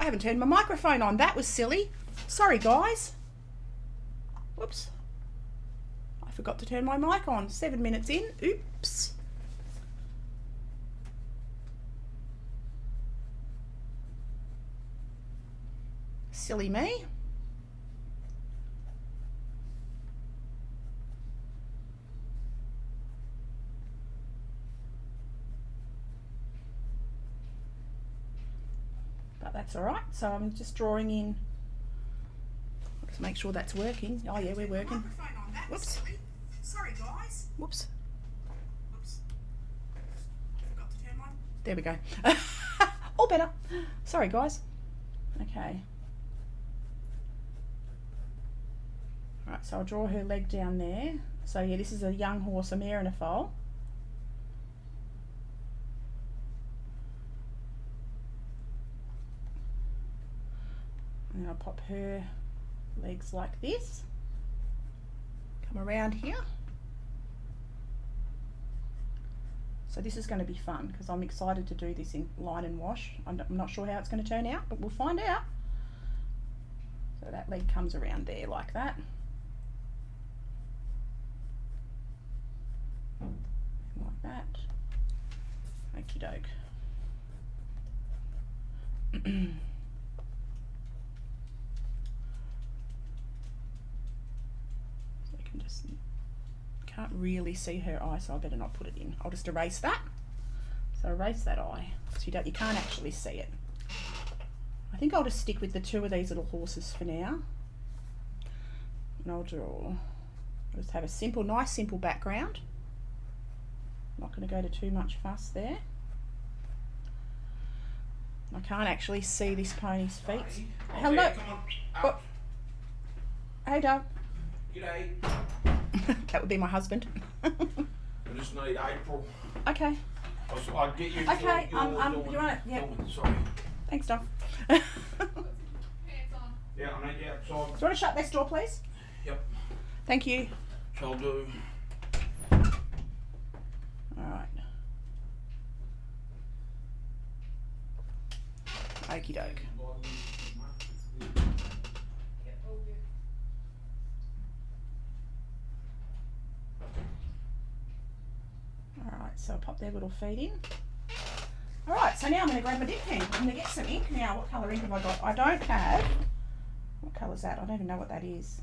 I haven't turned my microphone on. That was silly. Sorry, guys. Whoops. I forgot to turn my mic on. 7 minutes in. Oops. Silly me. But that's all right. So I'm just drawing in. Just make sure that's working. Oh yeah, we're working. Whoops. Sorry, guys. Whoops. Whoops. Forgot to turn mine. There we go. All better. Sorry, guys. Okay. All right, so I'll draw her leg down there. So yeah, this is a young horse, a mare and a foal. And I'll pop her legs like this. Come around here. So this is going to be fun because I'm excited to do this in line and wash. I'm not sure how it's going to turn out, but we'll find out. So that leg comes around there like that. Like that. Okie doke. Just can't really see her eye, so I better not put it in. I'll just erase that. So erase that eye, so you can't actually see it. I think I'll just stick with the two of these little horses for now. And I'll just have a simple, nice simple background. Not going to go to too much fuss there. I can't actually see this pony's feet. Hello. Come on. Up. Hey, Doug. G'day. That would be my husband. I just need April. Okay. I'll get you. Okay. You want it? Yeah. Sorry. Thanks, Doug. Yeah, I need you outside. Do you want to shut this door, please? Yep. Thank you. Shall do. All right. Okie doke. Alright, so I'll pop their little feet in. Alright, so now I'm going to grab my dip pen. I'm going to get some ink. Now, what colour ink have I got? I don't have... What colour's that? I don't even know what that is.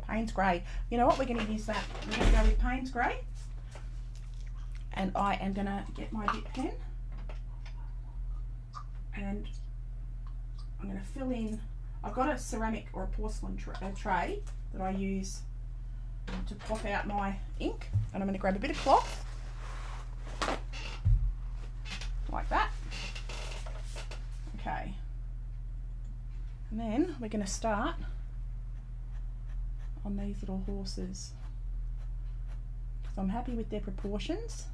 Payne's Grey. You know what? We're going to use that. We're going to go with Payne's Grey. And I am going to get my dip pen. And I'm going to fill in... I've got a ceramic or a porcelain tray that I use to pop out my ink. And I'm going to grab a bit of cloth. Like that. Okay. And then we're going to start on these little horses. Because I'm happy with their proportions.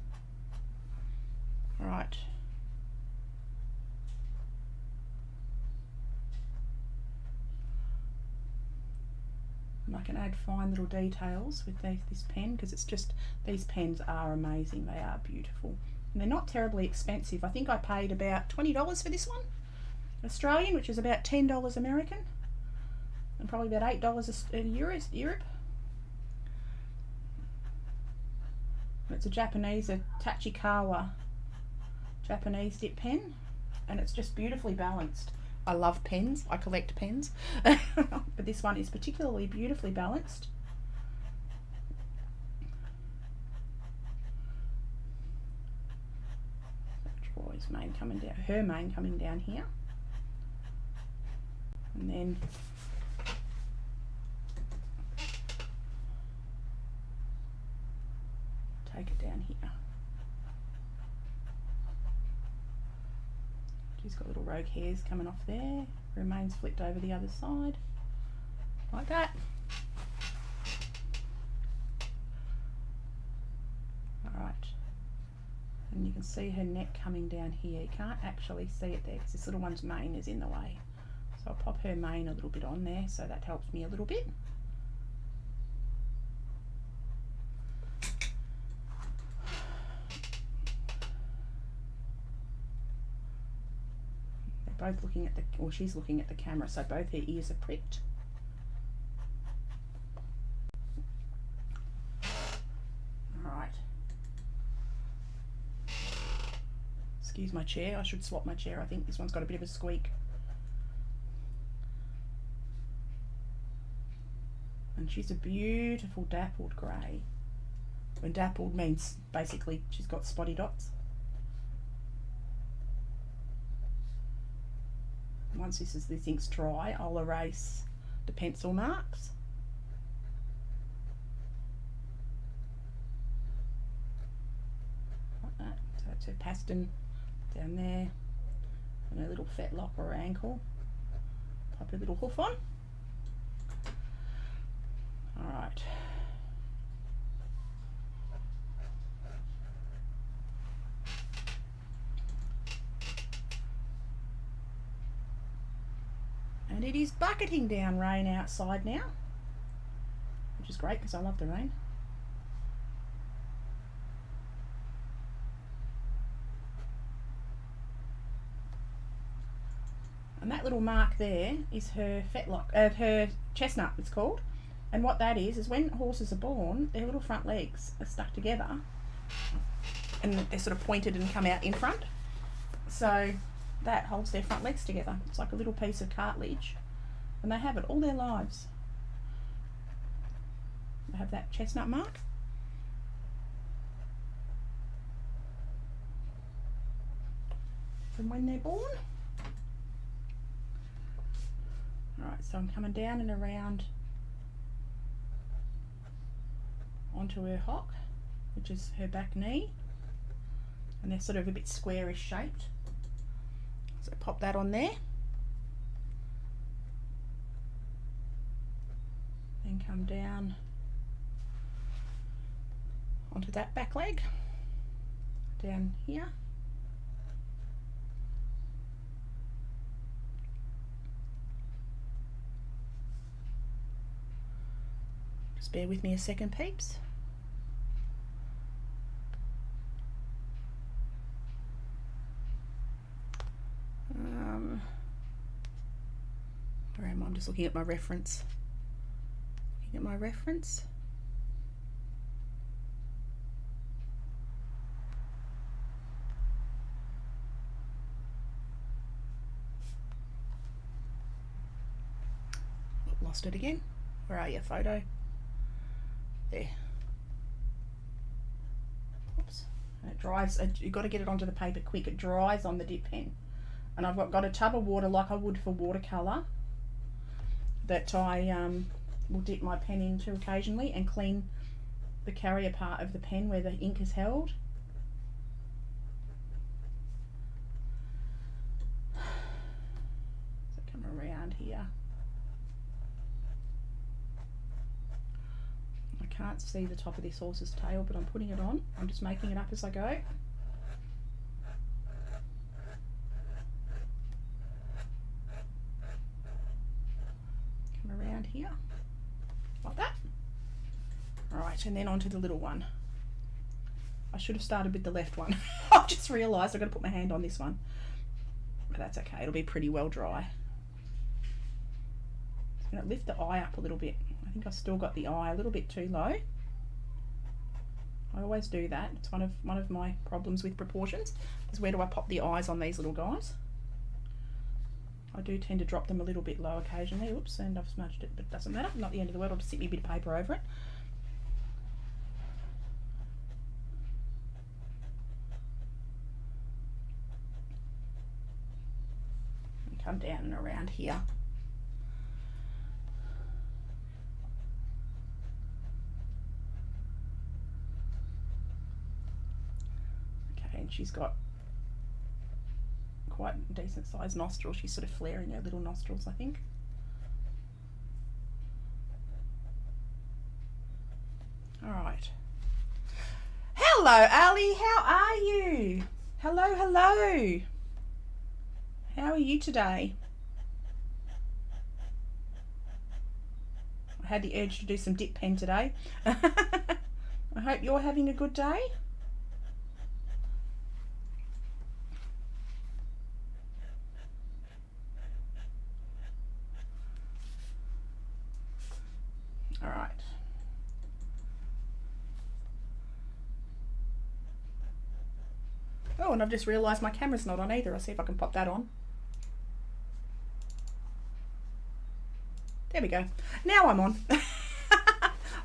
Right. And I can add fine little details with this pen because it's just, these pens are amazing. They are beautiful. And they're not terribly expensive. I think I paid about $20 for this one, Australian, which is about $10 American, and probably about $8 in Europe. It's a Japanese, a Tachikawa Japanese dip pen, and it's just beautifully balanced. I love pens, I collect pens, but this one is particularly beautifully balanced. Draw his mane coming down, her mane coming down here, and then take it down here. She's got little rogue hairs coming off there. Her mane's flipped over the other side, like that. Alright, and you can see her neck coming down here. You can't actually see it there because this little one's mane is in the way. So I'll pop her mane a little bit on there, so that helps me a little bit. both looking at the, or she's looking at the camera, so both her ears are pricked. Alright. Excuse my chair, I should swap my chair. I think this one's got a bit of a squeak. And she's a beautiful dappled grey. And dappled means basically she's got spotty dots. Once this ink's dry, I'll erase the pencil marks. Like that. So that's her paston down there, and her little fetlock or ankle. Pop a little hoof on. Alright. And it is bucketing down rain outside now, which is great because I love the rain. And that little mark there is her fetlock, her chestnut it's called. And what that is when horses are born, their little front legs are stuck together and they're sort of pointed and come out in front. So that holds their front legs together. It's like a little piece of cartilage, and they have it all their lives. They have that chestnut mark. From when they're born. Alright, so I'm coming down and around onto her hock, which is her back knee, and they're sort of a bit squarish shaped. So pop that on there. Then come down onto that back leg, down here. Just bear with me a second, peeps. Where am I? I'm just looking at my reference. Looking at my reference. Lost it again. Where are you, photo? There. Oops. And it dries. You've got to get it onto the paper quick. It dries on the dip pen. And I've got a tub of water like I would for watercolour that I will dip my pen into occasionally and clean the carrier part of the pen where the ink is held. So come around here. I can't see the top of this horse's tail, but I'm putting it on. I'm just making it up as I go. Around here like that. Alright, and then onto the little one. I should have started with the left one. I've just realised I've got to put my hand on this one, but that's okay, it'll be pretty well dry. I'm going to lift the eye up a little bit. I think I've still got the eye a little bit too low. I always do that. It's one of my problems with proportions, is where do I pop the eyes on these little guys. I do tend to drop them a little bit low occasionally. Oops, and I've smudged it, but it doesn't matter. Not the end of the world. I'll just stick me a bit of paper over it. And come down and around here. Okay, and she's got quite a decent sized nostril. She's sort of flaring her little nostrils, I think. Alright. Hello, Ali. How are you? Hello, hello. How are you today? I had the urge to do some dip pen today. I hope you're having a good day. Oh, and I've just realised my camera's not on either. I'll see if I can pop that on. There we go. Now I'm on.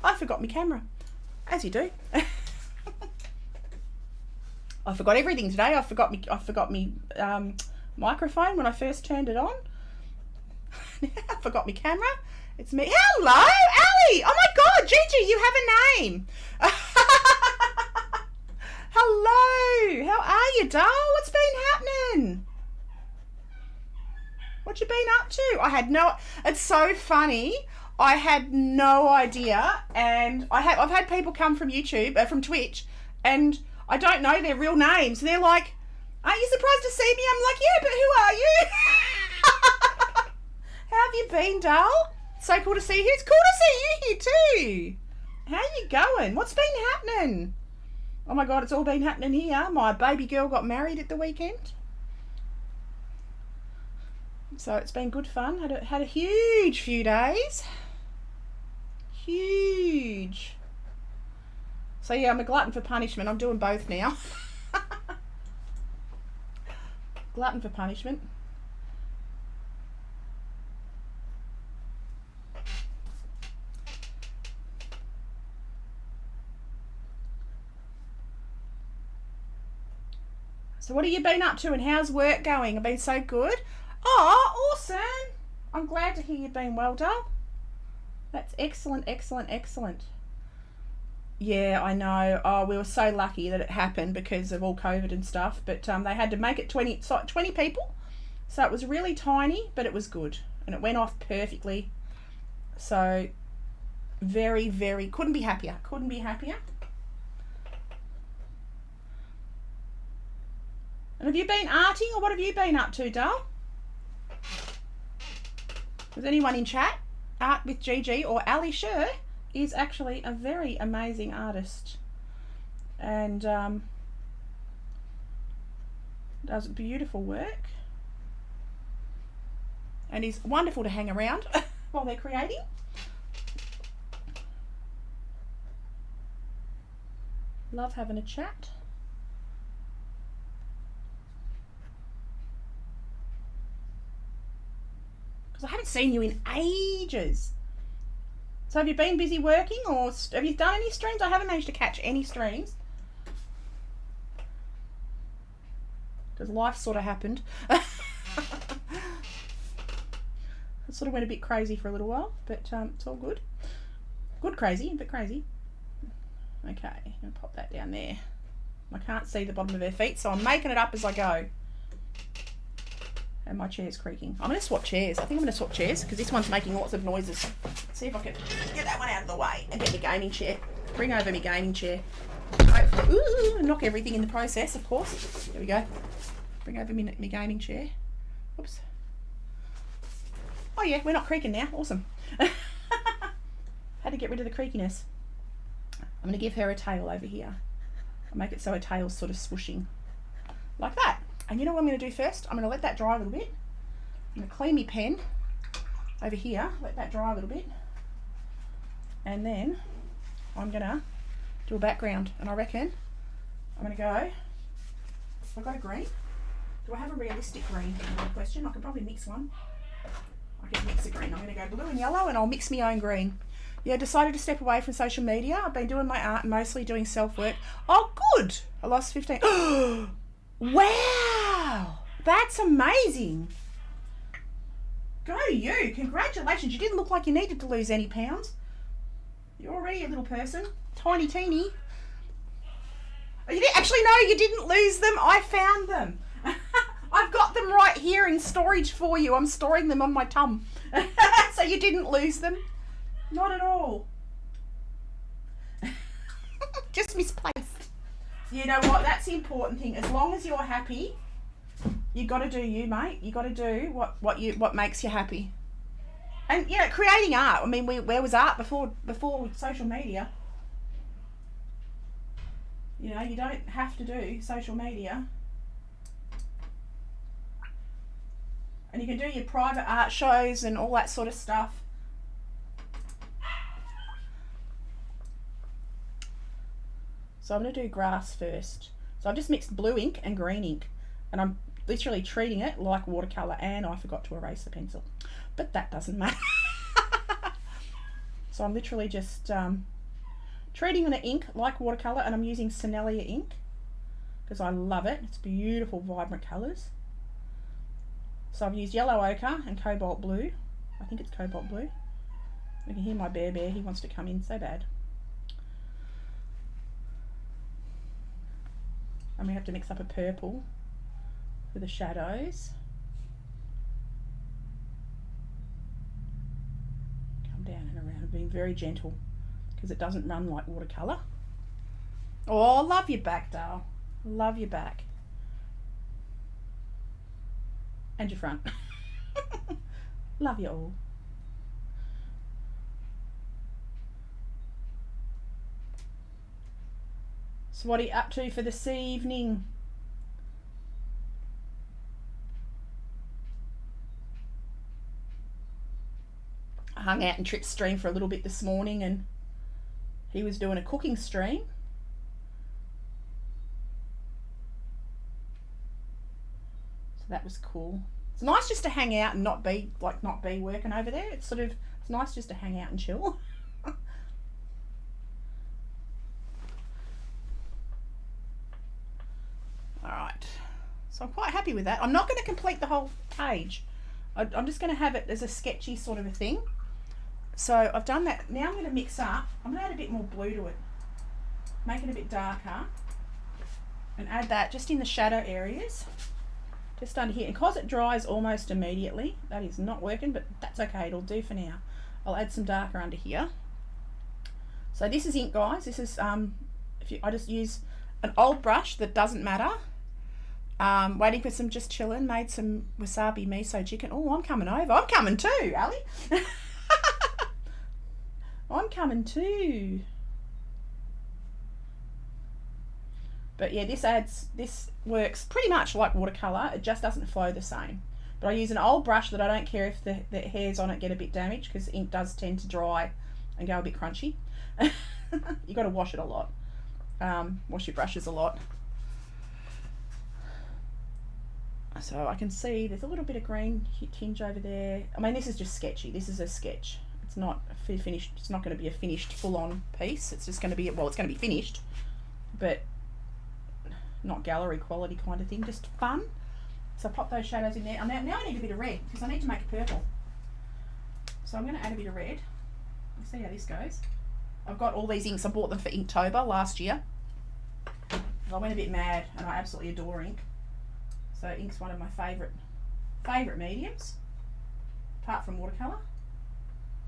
I forgot my camera, as you do. I forgot everything today. I forgot me microphone when I first turned it on. I forgot my camera. It's me. Hello, Ali. Oh my God, Gigi, you have a name. Hello. How are you, doll? What's been happening? What you been up to? It's so funny. I had no idea, and I've had people come from YouTube, from Twitch, and I don't know their real names. And they're like, "Aren't you surprised to see me?" I'm like, "Yeah, but who are you?" How have you been, doll? So cool to see you. It's cool to see you here too. How you going? What's been happening? Oh my God, it's all been happening here. My baby girl got married at the weekend. So it's been good fun. Had a huge few days. Huge. So yeah, I'm a glutton for punishment. I'm doing both now. Glutton for punishment. So what have you been up to, and how's work going? I've been so good. Oh, awesome. I'm glad to hear you've been well, doll. That's excellent, excellent, excellent. Yeah, I know. Oh, we were so lucky that it happened because of all COVID and stuff. But they had to make it 20 people. So it was really tiny, but it was good. And it went off perfectly. So very, very, couldn't be happier. Couldn't be happier. And have you been arting, or what have you been up to, doll? Was anyone in chat? Art with Gigi or Ali Sher is actually a very amazing artist, and does beautiful work, and is wonderful to hang around while they're creating. Love having a chat. I haven't seen you in ages. So have you been busy working, or have you done any streams? I haven't managed to catch any streams because life sort of happened. It sort of went a bit crazy for a little while, but it's all good. Good crazy, but crazy. Okay, I'm going to pop that down there. I can't see the bottom of her feet, so I'm making it up as I go. And my chair's creaking. I'm going to swap chairs. I think I'm going to swap chairs because this one's making lots of noises. Let's see if I can get that one out of the way and get my gaming chair. Bring over my gaming chair. Hopefully, ooh, knock everything in the process, of course. There we go. Bring over my gaming chair. Oops. Oh yeah, we're not creaking now. Awesome. Had to get rid of the creakiness. I'm going to give her a tail over here. I'll make it so her tail's sort of swooshing. Like that. And you know what I'm going to do first? I'm going to let that dry a little bit. I'm going to clean my pen over here. Let that dry a little bit. And then I'm going to do a background. And I reckon I'm going to go... I've got a green. Do I have a realistic green? Good question. I could probably mix one. I can mix a green. I'm going to go blue and yellow, and I'll mix my own green. Yeah, decided to step away from social media. I've been doing my art, mostly doing self-work. Oh, good. I lost 15. Wow, that's amazing. Go you. Congratulations. You didn't look like you needed to lose any pounds. You're already a little person. Tiny teeny. Oh, you didn't, actually, no, you didn't lose them. I found them. I've got them right here in storage for you. I'm storing them on my tum. So you didn't lose them. Not at all. Just misplaced. You know what? That's the important thing. As long as you're happy, you got to do you, mate. You got to do what makes you happy. And you know, creating art. I mean, where was art before social media? You know, you don't have to do social media. And you can do your private art shows and all that sort of stuff. So I'm going to do grass first. So I've just mixed blue ink and green ink, and I'm literally treating it like watercolour, and I forgot to erase the pencil, but that doesn't matter. So I'm literally just treating the ink like watercolour, and I'm using Sennelier ink because I love it. It's beautiful, vibrant colours. So I've used yellow ochre and cobalt blue. I think it's cobalt blue. You can hear my bear, he wants to come in so bad. And we have to mix up a purple for the shadows. Come down and around, being very gentle because it doesn't run like watercolour. Oh, love your back, Dale. Love your back. And your front. Love you all. So what are you up to for this evening? I hung out in Trip's stream for a little bit this morning, and he was doing a cooking stream. So that was cool. It's nice just to hang out and not be working over there. It's nice just to hang out and chill. Alright, so I'm quite happy with that. I'm not going to complete the whole page. I'm just going to have it as a sketchy sort of a thing. So I've done that. Now I'm going to mix up. I'm going to add a bit more blue to it. Make it a bit darker. And add that just in the shadow areas. Just under here. And because it dries almost immediately, that is not working, but that's okay. It'll do for now. I'll add some darker under here. So this is ink, guys. This is, I just use an old brush that doesn't matter. Waiting for some, just chilling, made some wasabi miso chicken. Oh, I'm coming over. I'm coming too, Ali. I'm coming too. But yeah, this works pretty much like watercolour. It just doesn't flow the same. But I use an old brush that I don't care if the hairs on it get a bit damaged, because ink does tend to dry and go a bit crunchy. You got to wash it a lot. Wash your brushes a lot. So I can see there's a little bit of green tinge over there. I mean, this is just sketchy. This is a sketch. It's not finished. It's not going to be a finished full-on piece. It's just going to be, well, it's going to be finished, but not gallery quality kind of thing. Just fun. So pop those shadows in there. Now I need a bit of red because I need to make a purple. So I'm going to add a bit of red. Let's see how this goes. I've got all these inks. I bought them for Inktober last year. I went a bit mad, and I absolutely adore ink. So ink's one of my favourite mediums, apart from watercolour.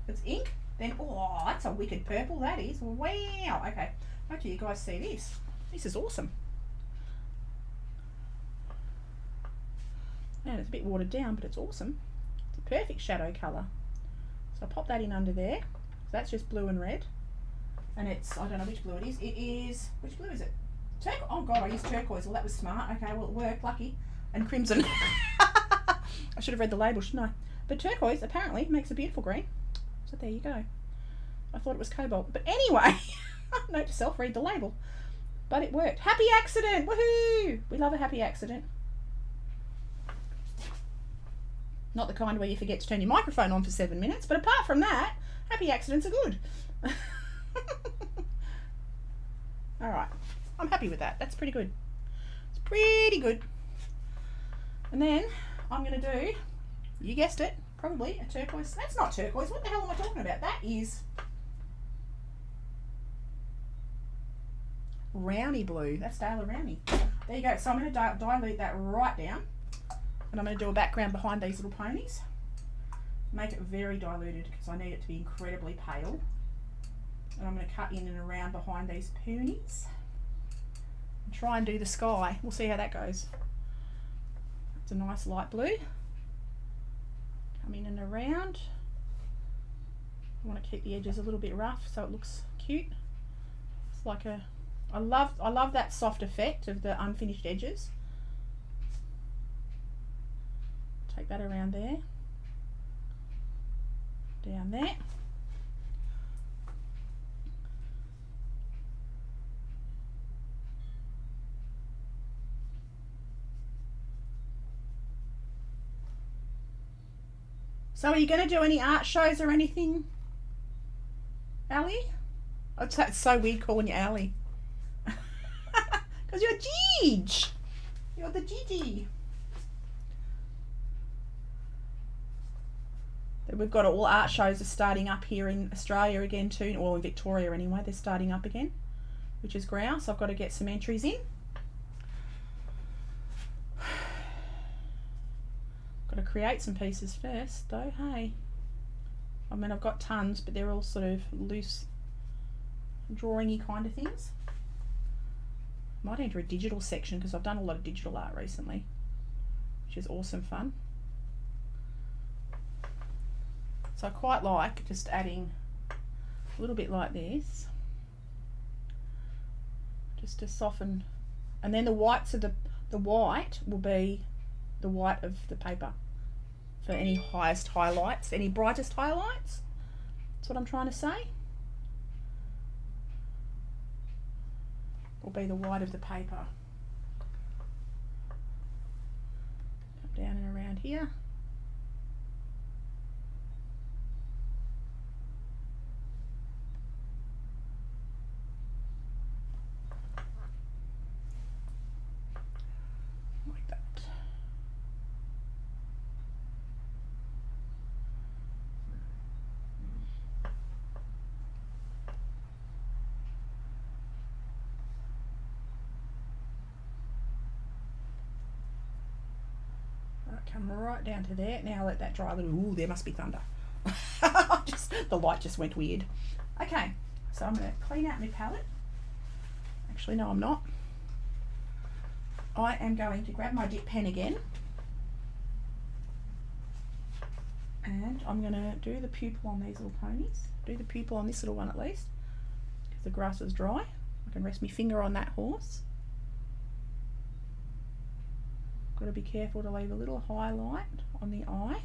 If it's ink, then oh, that's a wicked purple. That is. Wow. Okay. Hopefully you guys see this. This is awesome. And it's a bit watered down, but it's awesome. It's a perfect shadow colour. So I pop that in under there. So that's just blue and red. And it's, I don't know which blue it is. It is, which blue is it? Turquoise. Oh God, I used turquoise. Well, that was smart. Okay, well it worked. Lucky. And crimson. I should have read the label, shouldn't I? But turquoise apparently makes a beautiful green. So there you go. I thought it was cobalt. But anyway, note to self, read the label. But it worked. Happy accident! Woohoo! We love a happy accident. Not the kind where you forget to turn your microphone on for 7 minutes, but apart from that, happy accidents are good. Alright, I'm happy with that. That's pretty good. It's pretty good. And then I'm going to do, you guessed it, probably a turquoise. That's not turquoise. What the hell am I talking about? That is Rowney blue. That's Dale Rowney. There you go. So I'm going to dilute that right down. And I'm going to do a background behind these little ponies. Make it very diluted because I need it to be incredibly pale. And I'm going to cut in and around behind these ponies. And try and do the sky. We'll see how that goes. It's a nice light blue. Come in and around. I want to keep the edges a little bit rough so it looks cute. It's like a, I love that soft effect of the unfinished edges. Take that around there. Down there. So are you going to do any art shows or anything, Ali? Oh, that's so weird calling you Ali. Because you're Gigi. You're the Gigi. We've got all art shows are starting up here in Australia again too, or in Victoria anyway. They're starting up again, which is grouse. I've got to get some entries in. Got to create some pieces first though, hey. I mean, I've got tons, but they're all sort of loose, drawing-y kind of things. Might enter a digital section because I've done a lot of digital art recently, which is awesome fun. So I quite like just adding a little bit like this, just to soften, and then the whites of the white will be the white of the paper for any highest highlights, any brightest highlights. That's what I'm trying to say. Will be the white of the paper. Come down and around here. Like that. Come right down to there. Now let that dry a little. Ooh, there must be thunder. The light just went weird. Okay, so I'm going to clean out my palette. Actually, no, I'm not. I am going to grab my dip pen again. And I'm going to do the pupil on these little ponies. Do the pupil on this little one at least, because the grass is dry. I can rest my finger on that horse. Got to be careful to leave a little highlight on the eye.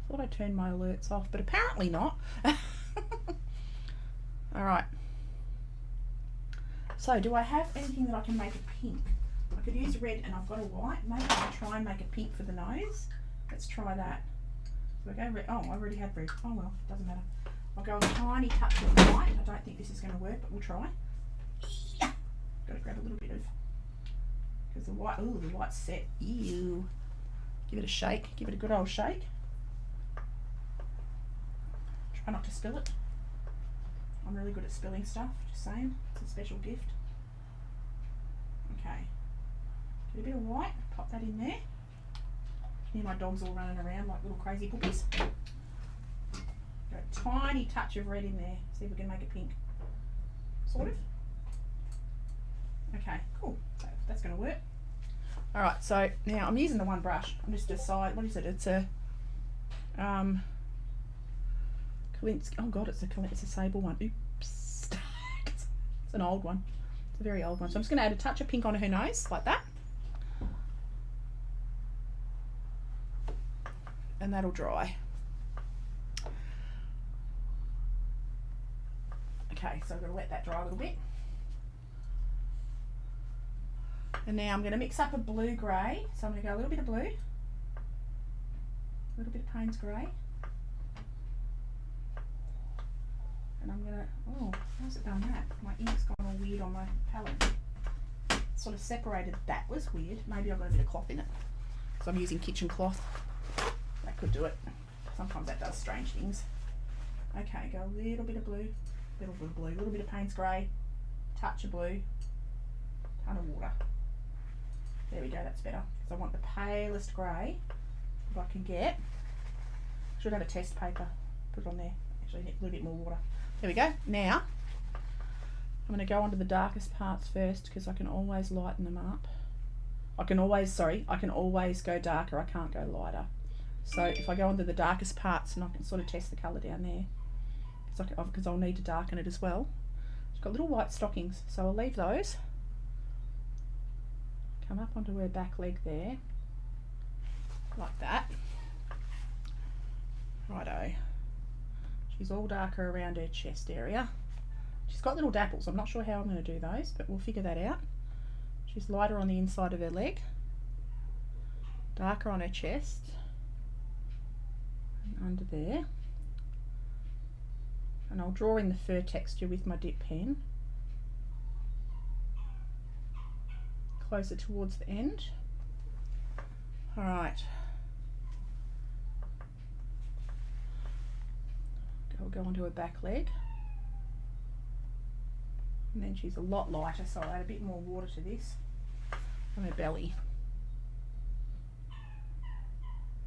Thought I turned my alerts off, but apparently not. Alright. So, do I have anything that I can make a pink? I could use red and I've got a white. Maybe I'll try and make a pink for the nose. Let's try that. So I go red. Oh, I already had red. Oh well, doesn't matter. I'll go a tiny touch of white. I don't think this is going to work, but we'll try. Got to grab a little bit of, because the white, ooh, the white's set. Ew. Give it a shake. Give it a good old shake. Try not to spill it. I'm really good at spilling stuff, just saying. It's a special gift. Okay. Get a bit of white, pop that in there. Here my dog's all running around like little crazy puppies. Got a tiny touch of red in there. See if we can make it pink. Sort of. Okay, cool. So that's going to work. Alright, so now I'm using the one brush. I'm just decide, what is it? It's a oh god, it's a sable one. Oops. It's an old one. It's a very old one. So I'm just going to add a touch of pink on her nose, like that. And that'll dry. Okay, so I'm going to let that dry a little bit. And now I'm going to mix up a blue-grey. So I'm going to go a little bit of blue, a little bit of Payne's grey. And I'm going to, oh, how's it done that? My ink's gone all weird on my palette. Sort of separated, that was weird. Maybe I've got a bit of cloth in it. So I'm using kitchen cloth. That could do it. Sometimes that does strange things. Okay, go a little bit of blue, a little bit of Payne's grey, touch of blue, ton of water. There we go, that's better. Because I want the palest grey that I can get. Should have a test paper. Put it on there. Actually, a little bit more water. There we go. Now, I'm going to go on to the darkest parts first because I can always lighten them up. I can always go darker. I can't go lighter. So if I go onto the darkest parts, and I can sort of test the colour down there, because I'll need to darken it as well. It's got little white stockings, so I'll leave those. Come up onto her back leg there, like that. Righto. She's all darker around her chest area. She's got little dapples. I'm not sure how I'm going to do those, but we'll figure that out. She's lighter on the inside of her leg. darker on her chest and under there. And I'll draw in the fur texture with my dip pen closer towards the end. Alright, I'll go onto her back leg, and then she's a lot lighter, so I'll add a bit more water to this on her belly.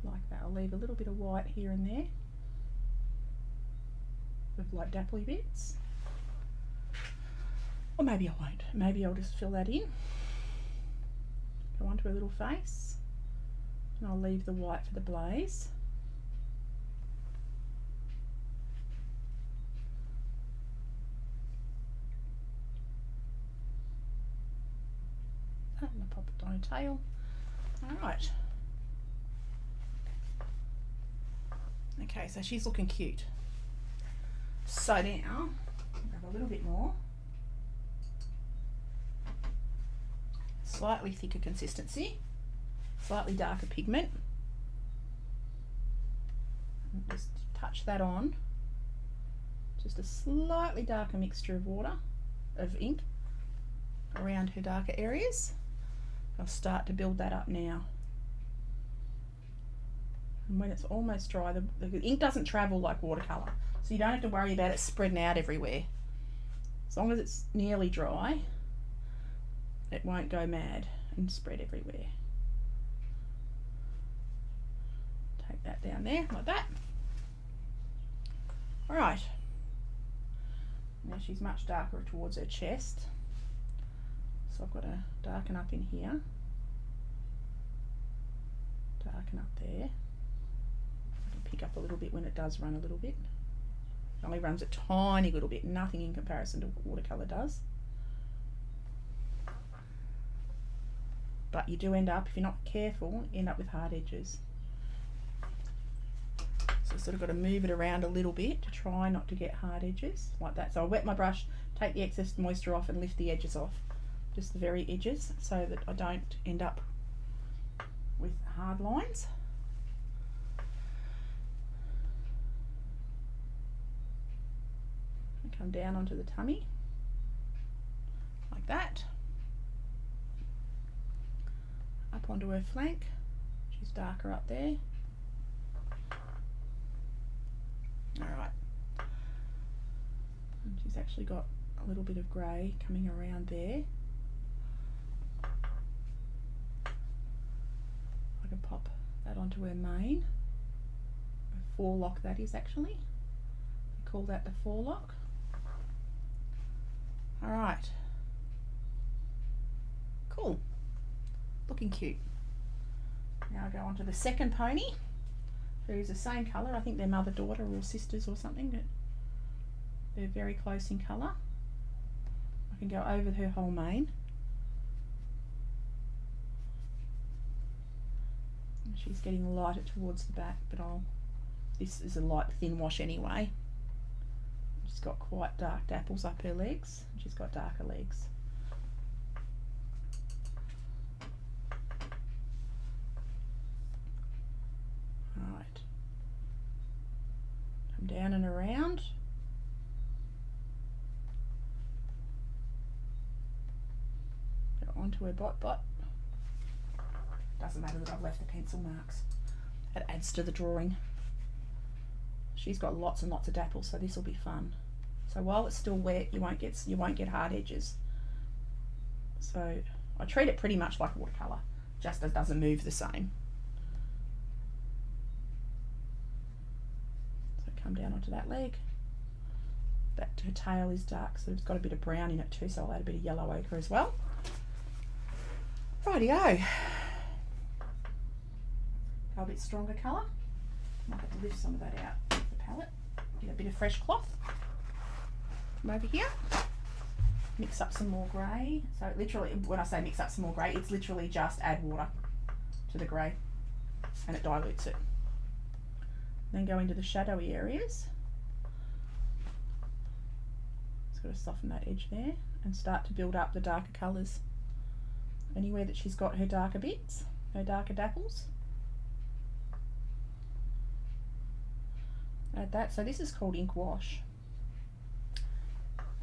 Like that. I'll leave a little bit of white here and there with like dapply bits, or maybe I won't. Maybe I'll just fill that in. Go onto her little face, and I'll leave the white for the blaze. And I'll pop it on her tail. Alright. Okay, so she's looking cute. So now, grab a little bit more. Slightly thicker consistency, slightly darker pigment. And just touch that on. Just a slightly darker mixture of water, of ink, around her darker areas. I'll start to build that up now. And when it's almost dry, the ink doesn't travel like watercolour, so you don't have to worry about it spreading out everywhere. As long as it's nearly dry, it won't go mad and spread everywhere. Take that down there, like that. Alright. Now she's much darker towards her chest. So I've got to darken up in here. Darken up there. I can pick up a little bit when it does run a little bit. It only runs a tiny little bit, nothing in comparison to what watercolour does. But you do end up, if you're not careful, end up with hard edges. So I've sort of got to move it around a little bit to try not to get hard edges, like that. So I wet my brush, take the excess moisture off and lift the edges off. Just the very edges, so that I don't end up with hard lines. And come down onto the tummy, like that. Up onto her flank, she's darker up there. Alright. And she's actually got a little bit of grey coming around there. I can pop that onto her mane. A forelock that is actually. We call that the forelock. Alright. Cool. Looking cute. Now I go on to the second pony, who's the same colour. I think they're mother-daughter or sisters or something, but they're very close in colour. I can go over her whole mane. She's getting lighter towards the back, but this is a light thin wash anyway. She's got quite dark dapples up her legs. She's got darker legs. Alright. Come down and around. Go onto her bot. Doesn't matter that I've left the pencil marks. It adds to the drawing. She's got lots and lots of dapples, so this will be fun. So while it's still wet, you won't get hard edges. So I treat it pretty much like watercolour, just as it doesn't move the same. So come down onto that leg. That her tail is dark, so it's got a bit of brown in it too, so I'll add a bit of yellow ochre as well. Rightio. Go a bit stronger colour. Might have to lift some of that out of the palette. Get a bit of fresh cloth. Come over here. Mix up some more grey. So literally, when I say mix up some more grey, it's literally just add water to the grey and it dilutes it. Then go into the shadowy areas. Just got to soften that edge there and start to build up the darker colours. Anywhere that she's got her darker bits, her darker dapples, Add that. So this is called ink wash.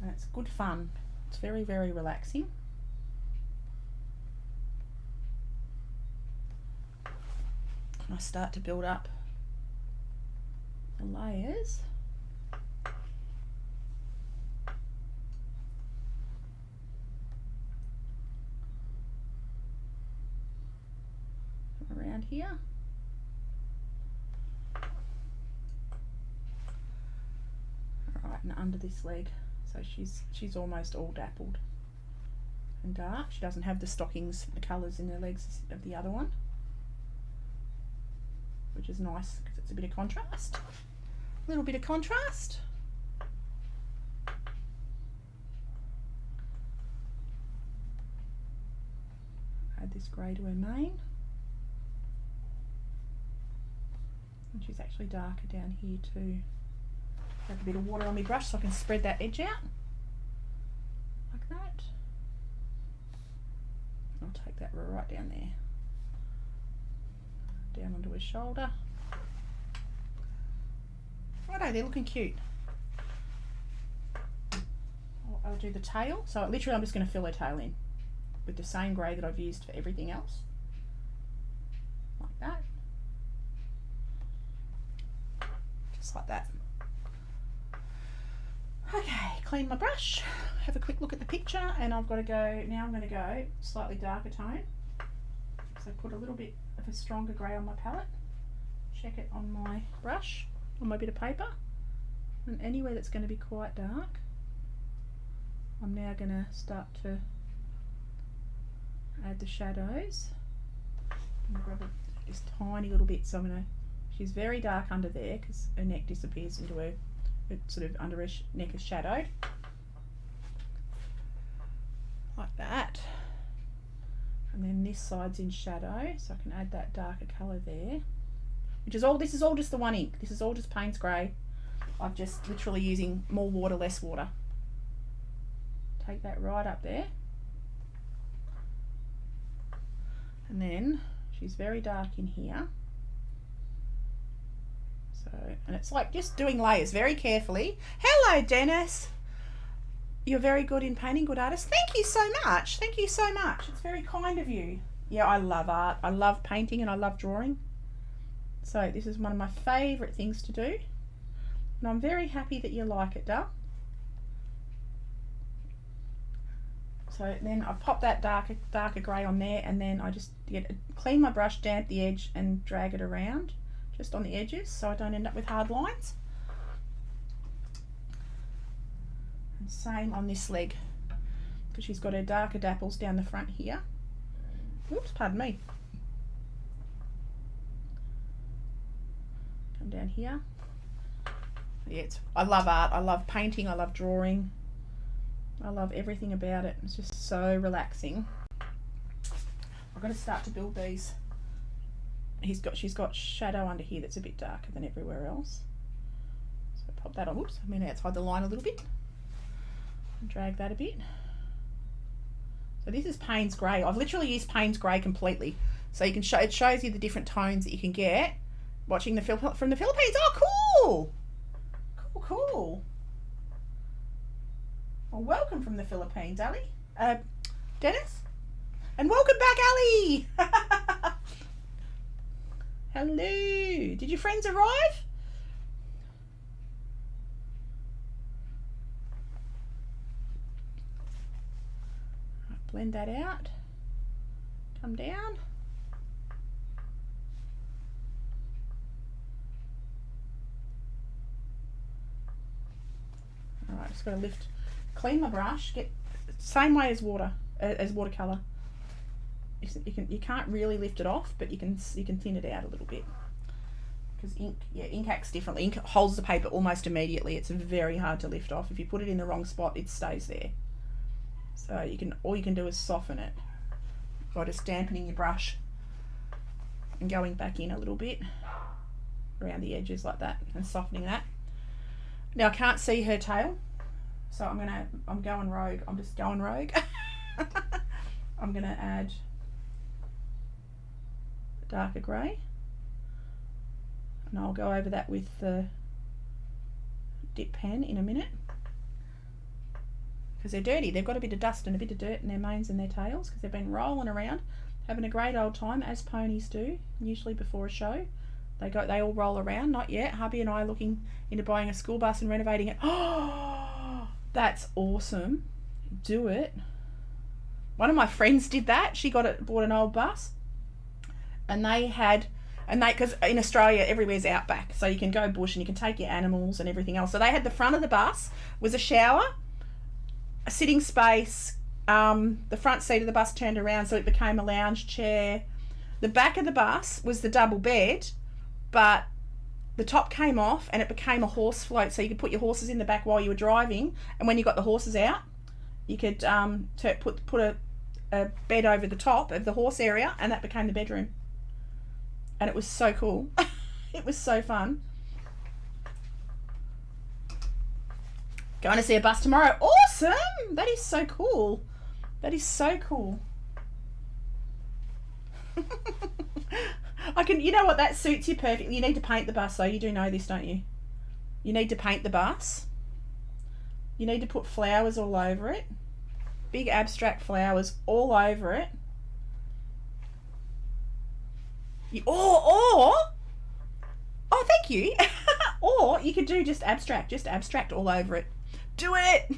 And it's good fun. It's very, very relaxing. And I start to build up the layers. Around here. Alright, and under this leg. So she's almost all dappled and dark. She doesn't have the stockings, the colours in her legs of the other one, which is nice because it's a bit of contrast. A little bit of contrast. Add this grey to her mane. And she's actually darker down here too. Have a bit of water on my brush so I can spread that edge out like that. I'll take that right down there, down onto his shoulder. Righto, they're looking cute. I'll do the tail. So literally I'm just going to fill her tail in with the same grey that I've used for everything else, like that, just like that. Okay, clean my brush, have a quick look at the picture, and I've got to go, now I'm going to go slightly darker tone. So put a little bit of a stronger grey on my palette, check it on my brush, on my bit of paper, and anywhere that's going to be quite dark, I'm now going to start to add the shadows. I'm going to grab this tiny little bit, so I'm going to, she's very dark under there because her neck disappears into her, sort of under her neck is shadowed like that, and then this side's in shadow, so I can add that darker colour there, which is all, this is all just the one ink, this is all just Payne's Grey. I'm just literally using more water, less water. Take that right up there, and then she's very dark in here. So, and it's like just doing layers very carefully. Hello, Dennis. You're very good in painting, good artist. Thank you so much. Thank you so much. It's very kind of you. Yeah, I love art. I love painting and I love drawing. So this is one of my favourite things to do. And I'm very happy that you like it, Dal. So then I pop that darker grey on there, and then I just clean my brush, damp the edge and drag it around just on the edges so I don't end up with hard lines. And same on this leg, because she's got her darker dapples down the front here. Oops, pardon me. Come down here. Yeah, I love art, I love painting, I love drawing. I love everything about it. It's just so relaxing. I've got to start to build these. She's got shadow under here that's a bit darker than everywhere else. So pop that on. Whoops, I mean outside the line a little bit. And drag that a bit. So this is Payne's Grey. I've literally used Payne's Grey completely. So you can show, it shows you the different tones that you can get watching the film from the Philippines. Oh, cool! Cool, cool. Well, welcome from the Philippines, Ali. Dennis? And welcome back, Ali! Hello. Did your friends arrive? Blend that out. Come down. Alright, just got to lift, clean my brush, get same way as watercolor. You can't really lift it off, but you can thin it out a little bit, because ink acts differently. Ink holds the paper almost immediately. It's very hard to lift off. If you put it in the wrong spot, it stays there. So all you can do is soften it by just dampening your brush and going back in a little bit around the edges like that and softening that. Now I can't see her tail, so I'm going rogue. I'm just going rogue. I'm gonna add darker grey, and I'll go over that with the dip pen in a minute. Because they're dirty. They've got a bit of dust and a bit of dirt in their manes and their tails because they've been rolling around, having a great old time, as ponies do, usually before a show. They all roll around. Not yet. Hubby and I are looking into buying a school bus and renovating it. Oh, that's awesome. Do it. One of my friends did that. She bought an old bus, and because in Australia everywhere's outback, so you can go bush and you can take your animals and everything else. So they had the front of the bus was a shower, a sitting space, the front seat of the bus turned around so it became a lounge chair. The back of the bus was the double bed, but the top came off and it became a horse float, so you could put your horses in the back while you were driving, and when you got the horses out, you could put a bed over the top of the horse area, and that became the bedroom. And it was so cool. It was so fun. Going to see a bus tomorrow. Awesome! That is so cool. That is so cool. You know what, that suits you perfectly. You need to paint the bus though. You do know this, don't you? You need to paint the bus. You need to put flowers all over it. Big abstract flowers all over it. Oh, thank you. Or you could do just abstract all over it. Do it.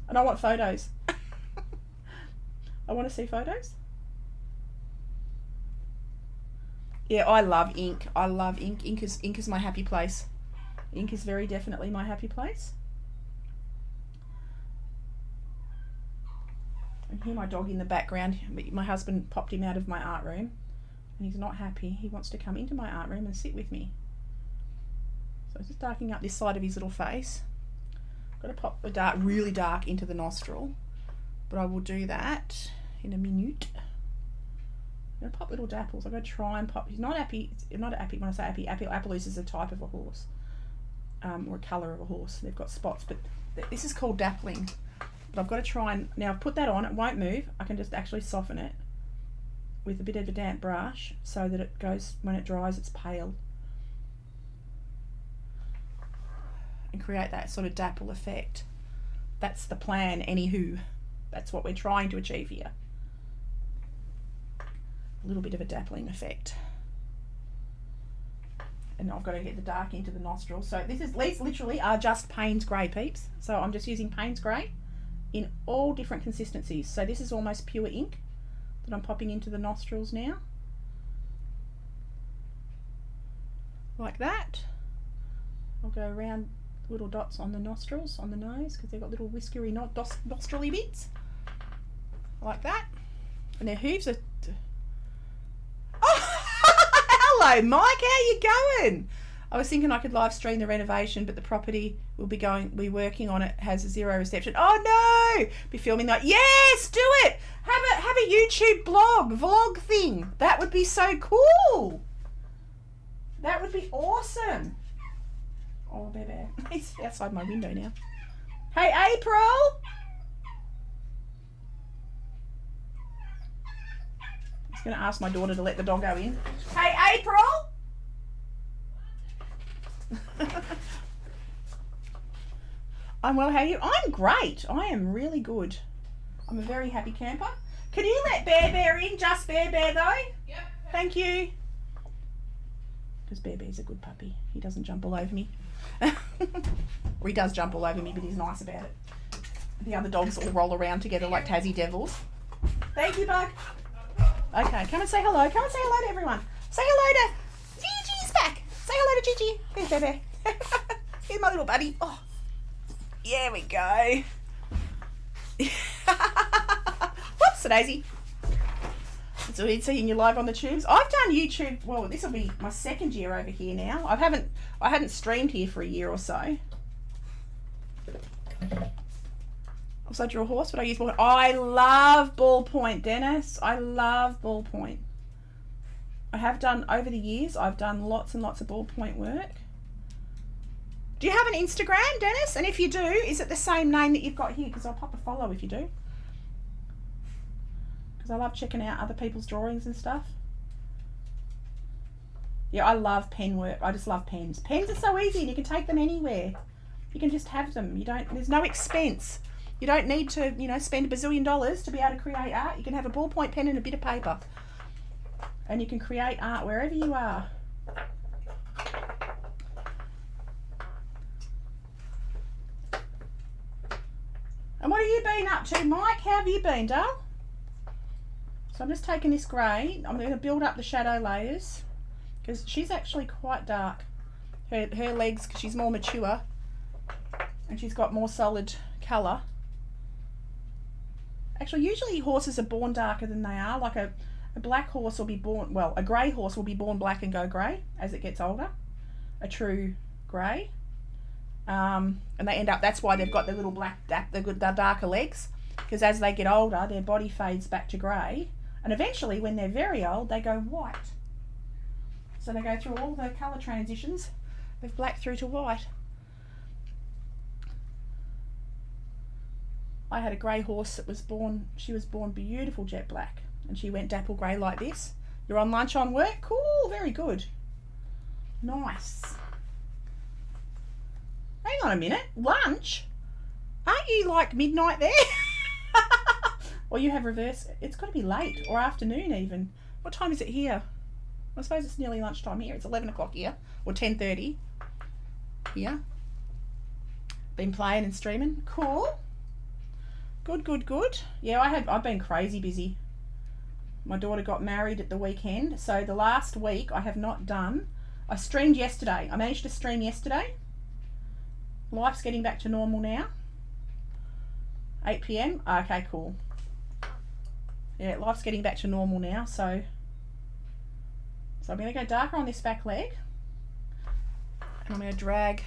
And I want photos. I want to see photos. Yeah, I love ink. I love ink. Ink is my happy place. Ink is very definitely my happy place. I can hear my dog in the background. My husband popped him out of my art room and he's not happy. He wants to come into my art room and sit with me. So I'm just darkening up this side of his little face. Got to pop the really dark into the nostril, but I will do that in a minute. I'm going to pop little dapples. I'm going to try and pop. He's not happy. Not happy when I say happy. Appaloosa is a type of a horse, or a colour of a horse. They've got spots, but this is called dappling. But I've got to try and, now I've put that on, it won't move. I can just actually soften it with a bit of a damp brush so that it goes, when it dries, it's pale. And create that sort of dapple effect. That's the plan, anywho. That's what we're trying to achieve here. A little bit of a dappling effect. And I've got to get the dark into the nostrils. So these literally are just Payne's Grey, peeps. So I'm just using Payne's Grey in all different consistencies. So this is almost pure ink that I'm popping into the nostrils now. Like that. I'll go around little dots on the nostrils, on the nose, because they've got little whiskery nostrily bits. Like that. And their hooves are... Oh! Hello, Mike, how you going? I was thinking I could live stream the renovation, but the property we're working on it has a 0 reception. Oh no! Be filming that. Yes, do it! Have a YouTube vlog thing. That would be so cool. That would be awesome. Oh, baby. He's outside my window now. Hey, April! I was going to ask my daughter to let the dog go in. Hey, April! I'm well, how are you? I'm great. I am really good. I'm a very happy camper. Can you let Bear in? Just Bear though? Yep. Thank you. Because Bear's a good puppy. He doesn't jump all over me. Or he does jump all over me, but he's nice about it. The other dogs all roll around together like Tassie devils. Thank you, Bug. Okay, come and say hello. Come and say hello to everyone. Say hello to Gigi's back. Say hello to Gigi. Here's Bear. Here's my little buddy. Oh, there we go. Whoops, Daisy. So we're seeing you live on the tubes. I've done YouTube. Well, this will be my second year over here now. I hadn't streamed here for a year or so. Also drew a horse, but I use ballpoint. I love ballpoint, Dennis. I love ballpoint. I have done over the years. I've done lots and lots of ballpoint work. Do you have an Instagram, Dennis? And if you do, is it the same name that you've got here? Because I'll pop a follow if you do. Because I love checking out other people's drawings and stuff. Yeah, I love pen work. I just love pens. Pens are so easy and you can take them anywhere. You can just have them. There's no expense. You don't need to, spend $1 bazillion to be able to create art. You can have a ballpoint pen and a bit of paper. And you can create art wherever you are. And what have you been up to, Mike? How have you been, Dale? So I'm just taking this grey. I'm going to build up the shadow layers because she's actually quite dark. Her legs, because she's more mature and she's got more solid colour. Actually, usually horses are born darker than they are. Like a black horse will be born, well, a grey horse will be born black and go grey as it gets older. A true grey. And they end up, that's why they've got the little black, the darker legs. Because as they get older, their body fades back to grey. And eventually, when they're very old, they go white. So they go through all the colour transitions of black through to white. I had a grey horse that was born, she was born beautiful jet black. And she went dapple grey like this. You're on lunch on work? Cool, very good. Nice. Hang on a minute, lunch? Aren't you like midnight there? Or you have reverse, it's got to be late or afternoon even. What time is it here? I suppose it's nearly lunchtime here. It's 11 o'clock here, or 10:30 here. Been playing and streaming. Cool. Good, good, good. Yeah, I've been crazy busy. My daughter got married at the weekend, so the last week I have not done. I streamed yesterday. I managed to stream yesterday. Life's getting back to normal now. 8 p.m. Okay, cool. Yeah, life's getting back to normal now, so I'm going to go darker on this back leg. And I'm going to drag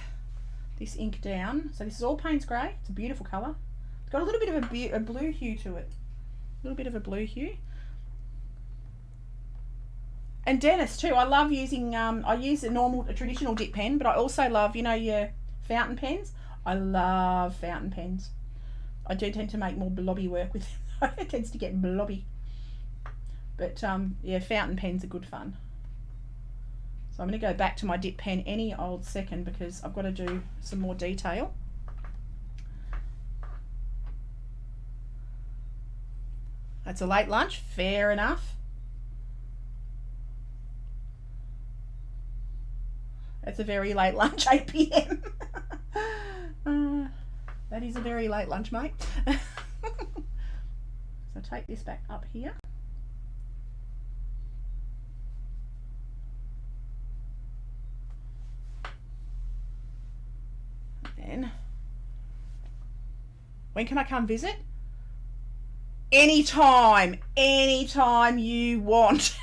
this ink down. So this is all Payne's Grey. It's a beautiful colour. It's got a little bit of a blue hue to it. A little bit of a blue hue. And Dennis too. I love using, I use a traditional dip pen, but I also love, your fountain pens. I love fountain pens. I do tend to make more blobby work with them. It tends to get blobby. But yeah, fountain pens are good fun. So I'm going to go back to my dip pen any old second because I've got to do some more detail. That's a late lunch, fair enough. That's a very late lunch, 8 p.m. That is a very late lunch, mate. So take this back up here. And then, when can I come visit? Anytime you want.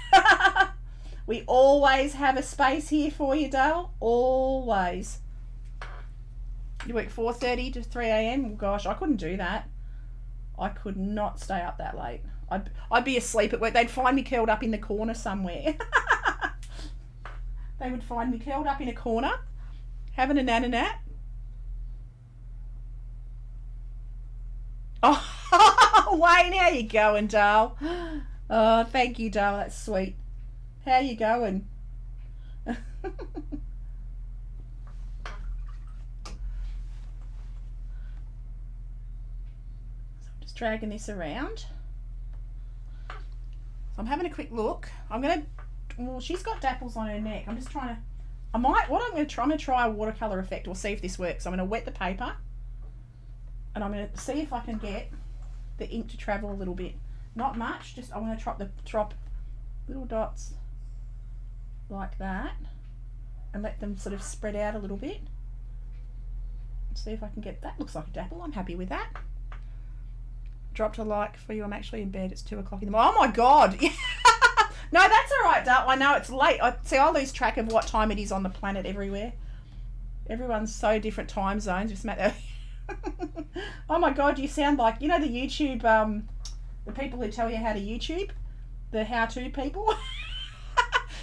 We always have a space here for you, Dale. Always. You work 4:30 to 3 a.m. Well, gosh, I couldn't do that. I could not stay up that late. I'd be asleep at work. They'd find me curled up in the corner somewhere. They would find me curled up in a corner, having a nap. Oh, Wayne, how you going, Dale? Oh, thank you, Dale. That's sweet. How you going? So I'm just dragging this around. So I'm having a quick look. Well, she's got dapples on her neck. I'm just trying to, I'm going to try a watercolour effect. We'll see if this works. I'm going to wet the paper and I'm going to see if I can get the ink to travel a little bit. Not much, just I'm going to drop little dots like that and let them sort of spread out a little bit. See if I can get that. Looks like a dapple. I'm happy with that. Dropped a like for you. I'm actually in bed. It's 2 o'clock in the morning. Oh my god. No, that's all right, Dale. I know it's late. I lose track of what time it is on the planet everywhere. Everyone's so different time zones. Just oh my god, you sound like, the YouTube, the people who tell you how to YouTube, the how-to people.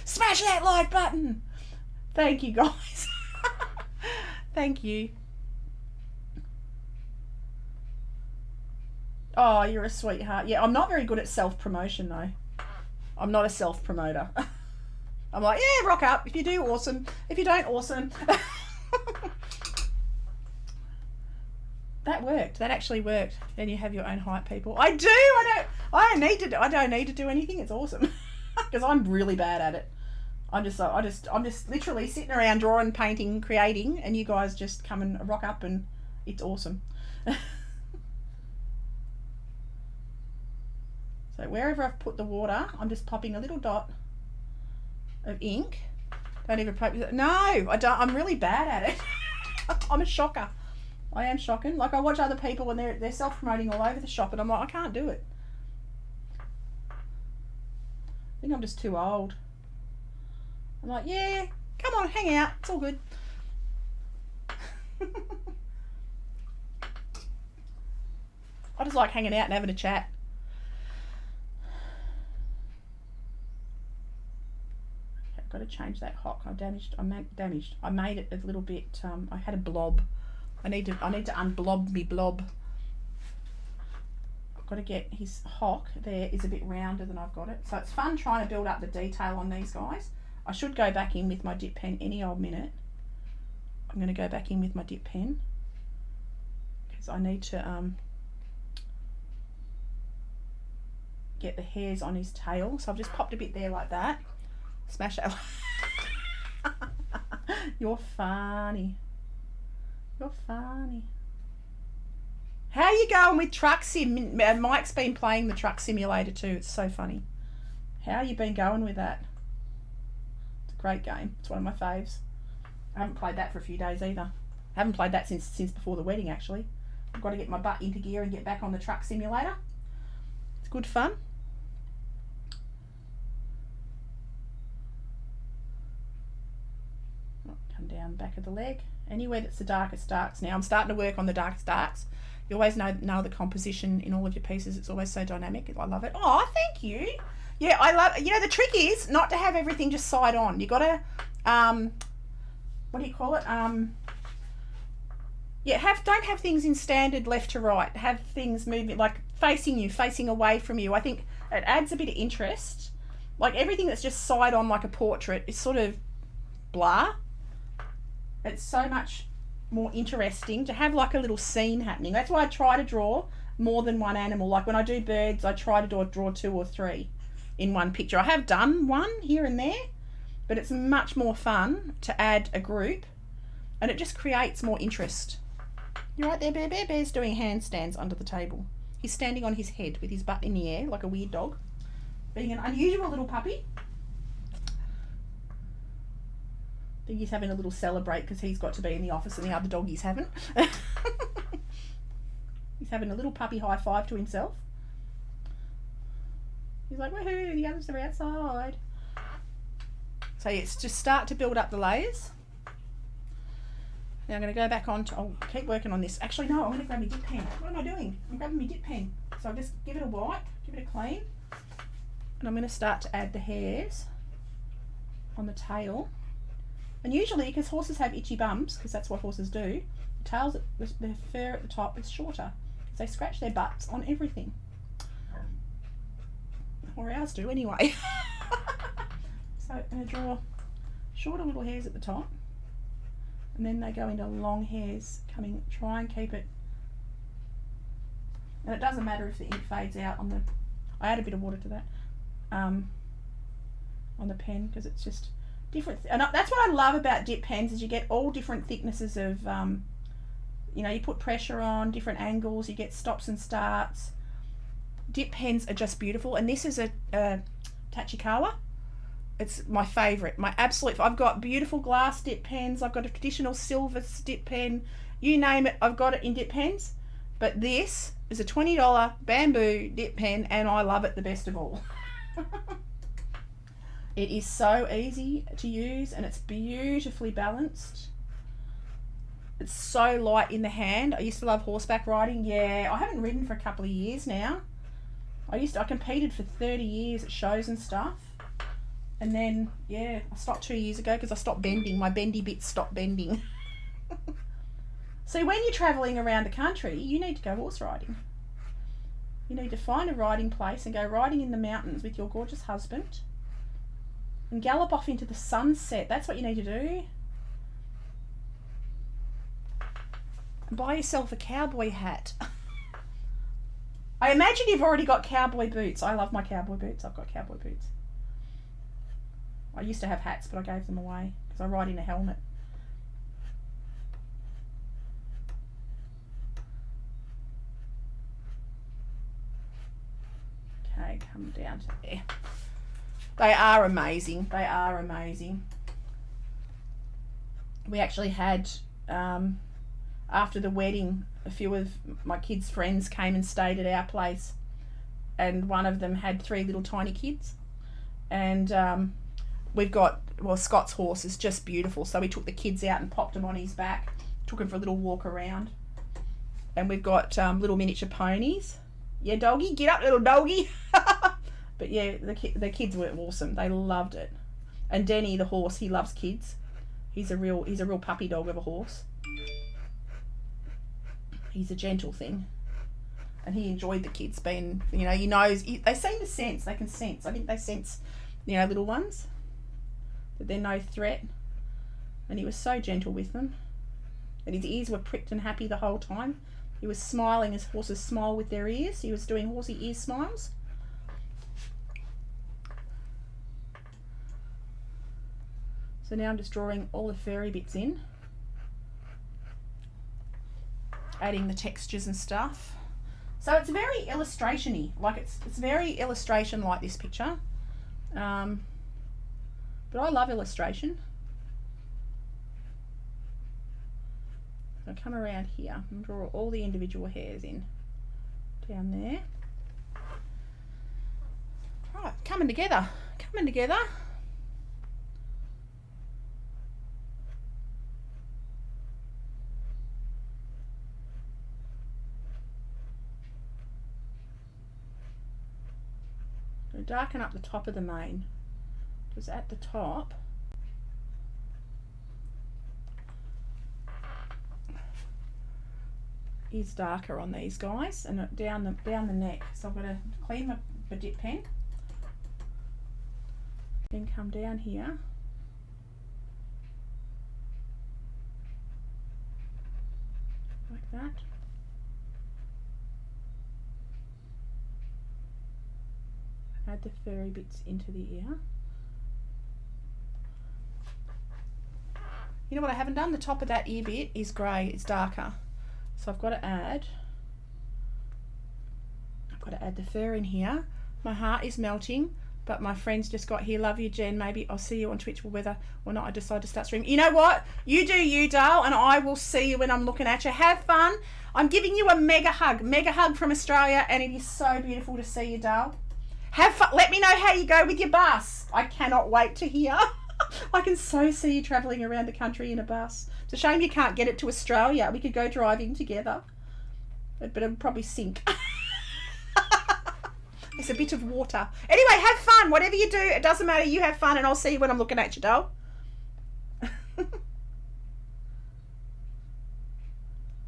Smash that like button. Thank you, guys. Thank you. Oh, you're a sweetheart. Yeah, I'm not very good at self-promotion though. I'm not a self-promoter. I'm like, yeah, rock up. If you do, awesome. If you don't, awesome. That worked. That actually worked. Then you have your own height, people. I do. I don't need to do anything. It's awesome because I'm really bad at it. I'm just literally sitting around drawing, painting, creating, and you guys just come and rock up, and it's awesome. So wherever I've put the water, I'm just popping a little dot of ink. Don't even practice. No, I don't. I'm really bad at it. I'm a shocker. I am shocking. Like, I watch other people when they're self-promoting all over the shop, and I'm like, I can't do it. I think I'm just too old. I'm like, yeah, come on, hang out. It's all good. I just like hanging out and having a chat. Okay, I've got to change that hock. I made it a little bit. I had a blob. I need to unblob me blob. I've got to get his hock there is a bit rounder than I've got it. So it's fun trying to build up the detail on these guys. I should go back in with my dip pen any old minute. I'm going to go back in with my dip pen because I need to get the hairs on his tail. So I've just popped a bit there like that. Smash it. You're funny. You're funny. How are you going with Truck Sim? Mike's been playing the Truck Simulator too. It's so funny. How you been going with that? It's a great game. It's one of my faves. I haven't played that for a few days either. I haven't played that since before the wedding, actually. I've got to get my butt into gear and get back on the Truck Simulator. It's good fun. Come down back of the leg. Anywhere that's the darkest darks. Now I'm starting to work on the darkest darks. You always know the composition in all of your pieces. It's always so dynamic. I love it. Oh, thank you. Yeah, I love it. You know, the trick is not to have everything just side on. You got to, what do you call it? Yeah, don't have things in standard left to right. Have things moving, like facing you, facing away from you. I think it adds a bit of interest. Like everything that's just side on like a portrait is sort of blah. It's so much more interesting to have like a little scene happening. That's why I try to draw more than one animal. Like when I do birds, I try to draw 2 or 3 in one picture. I have done one here and there, but it's much more fun to add a group, and it just creates more interest. You're right there, Bear. Bear's doing handstands under the table. He's standing on his head with his butt in the air like a weird dog, being an unusual little puppy. I think he's having a little celebrate because he's got to be in the office and the other doggies haven't. He's having a little puppy high five to himself. He's like, woohoo, the others are outside. So yeah, it's just start to build up the layers. Now I'm going to go back on to, I'll keep working on this. Actually, no, I'm going to grab my dip pen. What am I doing? I'm grabbing my dip pen. So I'll just give it a wipe, give it a clean. And I'm going to start to add the hairs on the tail. And usually, because horses have itchy bums, because that's what horses do, the tails, the fur at the top is shorter. Because they scratch their butts on everything. Or ours do anyway. So I'm going to draw shorter little hairs at the top. And then they go into long hairs coming, try and keep it. And it doesn't matter if the ink fades out on the, I add a bit of water to that, on the pen, because it's just different. And that's what I love about dip pens, is you get all different thicknesses of, you know, you put pressure on, different angles, you get stops and starts. Dip pens are just beautiful. And this is a Tachikawa. It's my favourite, my absolute. I've got beautiful glass dip pens. I've got a traditional silver dip pen. You name it, I've got it in dip pens. But this is a $20 bamboo dip pen, and I love it the best of all. It is so easy to use, and it's beautifully balanced. It's so light in the hand. I used to love horseback riding. Yeah, I haven't ridden for a couple of years now. I competed for 30 years at shows and stuff. And then, yeah, I stopped 2 years ago because I stopped bending. My bendy bits stopped bending. So when you're travelling around the country, you need to go horse riding. You need to find a riding place and go riding in the mountains with your gorgeous husband. and gallop off into the sunset. That's what you need to do. And buy yourself a cowboy hat. I imagine you've already got cowboy boots. I love my cowboy boots. I've got cowboy boots. I used to have hats, but I gave them away because I ride in a helmet. Okay, come down to there. They are amazing. They are amazing. We actually had, after the wedding, a few of my kids' friends came and stayed at our place, and one of them had 3 little tiny kids, and we've got, well, Scott's horse is just beautiful, so we took the kids out and popped them on his back, took him for a little walk around, and we've got little miniature ponies. Yeah, doggy, get up, little doggy. But yeah, the kids were awesome. They loved it. And Denny, the horse, he loves kids. He's a real puppy dog of a horse. He's a gentle thing, and he enjoyed the kids being, you know, he knows, they seem to sense, they can sense. I think they sense, you know, little ones, that they're no threat. And he was so gentle with them, and his ears were pricked and happy the whole time. He was smiling as horses smile with their ears. He was doing horsey ear smiles. So now I'm just drawing all the furry bits in, adding the textures and stuff. So it's very illustration-y, like it's very illustration like this picture. But I love illustration. So come around here and draw all the individual hairs in. Down there. Right, coming together, coming together. Darken up the top of the mane, because at the top is darker on these guys, and down the neck. So I've got to clean my dip pen, then come down here, like that. Add the furry bits into the ear. You know what I haven't done? The top of that ear bit is grey, it's darker. So I've got to add the fur in here. My heart is melting, but my friends just got here. Love you, Jen. Maybe I'll see you on Twitch, whether or not I decide to start streaming. You know what? You do you, Dale, and I will see you when I'm looking at you. Have fun. I'm giving you a mega hug from Australia, and it is so beautiful to see you, Dale. Have fun. Let me know how you go with your bus. I cannot wait to hear. I can so see you travelling around the country in a bus. It's a shame you can't get it to Australia. We could go driving together. But it would probably sink. It's a bit of water. Anyway, have fun. Whatever you do, it doesn't matter. You have fun, and I'll see you when I'm looking at you, doll.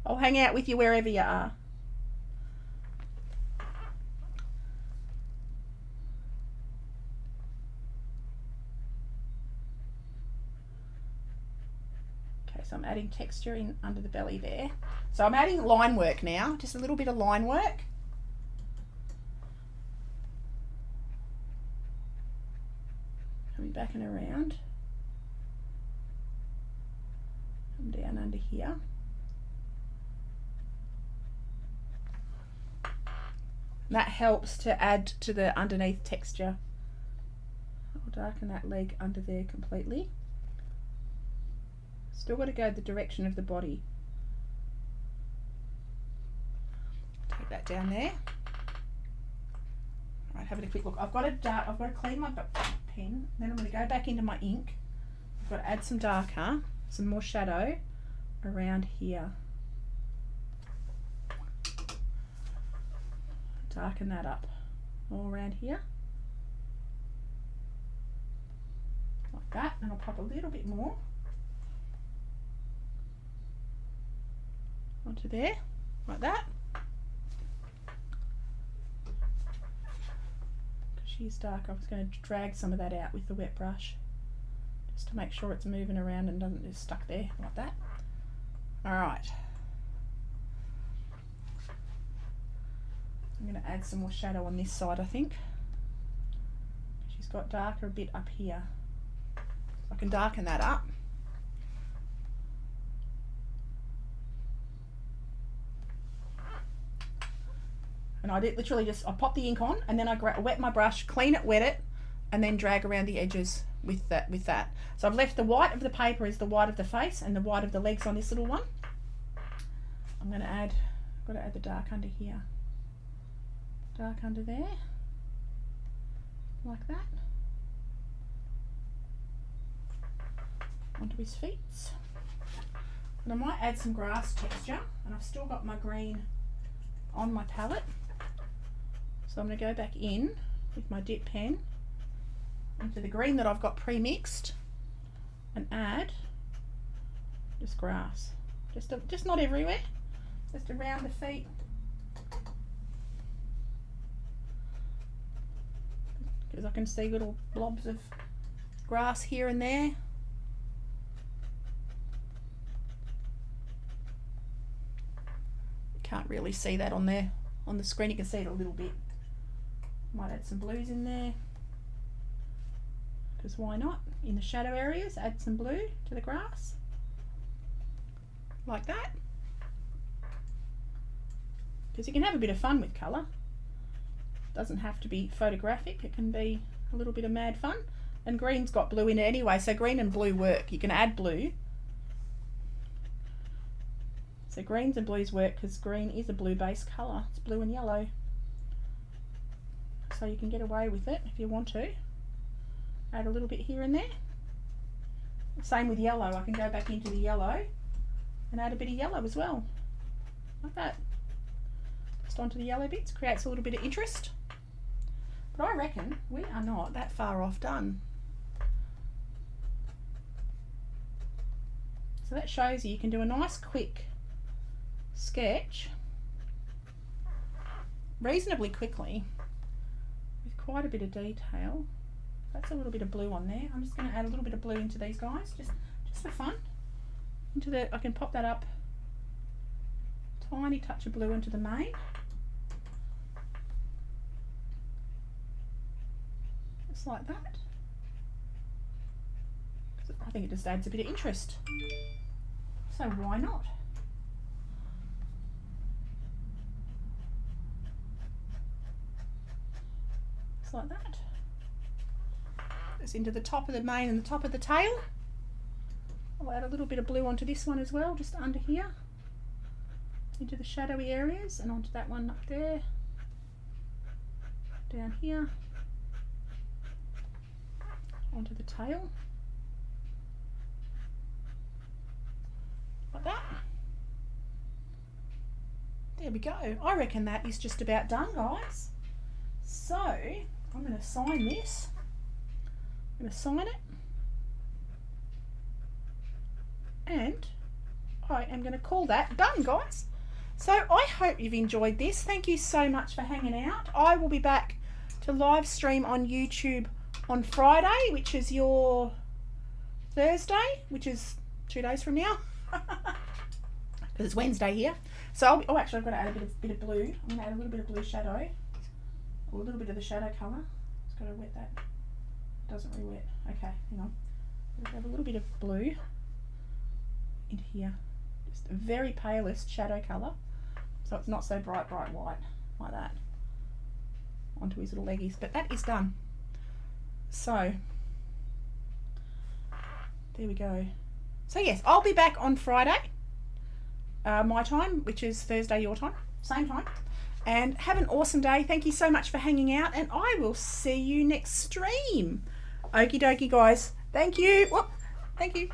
I'll hang out with you wherever you are. So I'm adding texture in under the belly there. So I'm adding line work now, just a little bit of line work. Coming back and around. Come down under here. And that helps to add to the underneath texture. I'll darken that leg under there completely. Still got to go the direction of the body. Take that down there. All right, having a quick look. I've got to clean my pen. Then I'm going to go back into my ink. I've got to add some darker, some more shadow around here. Darken that up all around here. Like that. And I'll pop a little bit more onto there, like that. Because she is dark. I was going to drag some of that out with the wet brush, just to make sure it's moving around and doesn't just stuck there like that. Alright. I'm going to add some more shadow on this side, I think. She's got darker a bit up here. I can darken that up. And I did literally just, I pop the ink on and then I wet my brush, clean it, wet it, and then drag around the edges with that. So I've left the white of the paper as the white of the face and the white of the legs on this little one. I'm going to add, I've got to add the dark under here. Dark under there, like that. Onto his feet. And I might add some grass texture, and I've still got my green on my palette. So I'm going to go back in with my dip pen into the green that I've got pre-mixed and add just grass. Just not everywhere, just around the feet. Because I can see little blobs of grass here and there. You can't really see that on there on the screen. You can see it a little bit. Might add some blues in there, because why not? In the shadow areas, add some blue to the grass, like that. Because you can have a bit of fun with colour. Doesn't have to be photographic, it can be a little bit of mad fun. And green's got blue in it anyway, so green and blue work. You can add blue. So greens and blues work because green is a blue based colour. It's blue and yellow. So you can get away with it if you want to. Add a little bit here and there. Same with yellow. I can go back into the yellow and add a bit of yellow as well. Like that. Just onto the yellow bits. Creates a little bit of interest. But I reckon we are not that far off done. So that shows you can do a nice quick sketch reasonably quickly with quite a bit of detail. That's a little bit of blue on there. I'm just going to add a little bit of blue into these guys, just for fun. I can pop that up. Tiny touch of blue into the mane. Just like that. I think it just adds a bit of interest. So why not? Just like that. Just into the top of the mane and the top of the tail. I'll add a little bit of blue onto this one as well, just under here. Into the shadowy areas and onto that one up there. Down here. Onto the tail. Like that. There we go. I reckon that is just about done, guys. So I'm going to sign this. I'm going to sign it. And I am going to call that done, guys. So I hope you've enjoyed this. Thank you so much for hanging out. I will be back to live stream on YouTube on Friday, which is your Thursday, which is 2 days from now. Because it's Wednesday here. So actually I've got to add a bit of blue. I'm going to add a little bit of blue shadow, or a little bit of the shadow colour. Just got to wet that. Doesn't really wet. Okay, hang on. I'll add a little bit of blue into here. Just a very palest shadow colour, so it's not so bright white like that. Onto his little leggies. But that is done. So there we go. So yes, I'll be back on Friday, my time, which is Thursday your time, same time. And have an awesome day. Thank you so much for hanging out, and I will see you next stream. Okie dokie, guys. Thank you. Whoop. Thank you.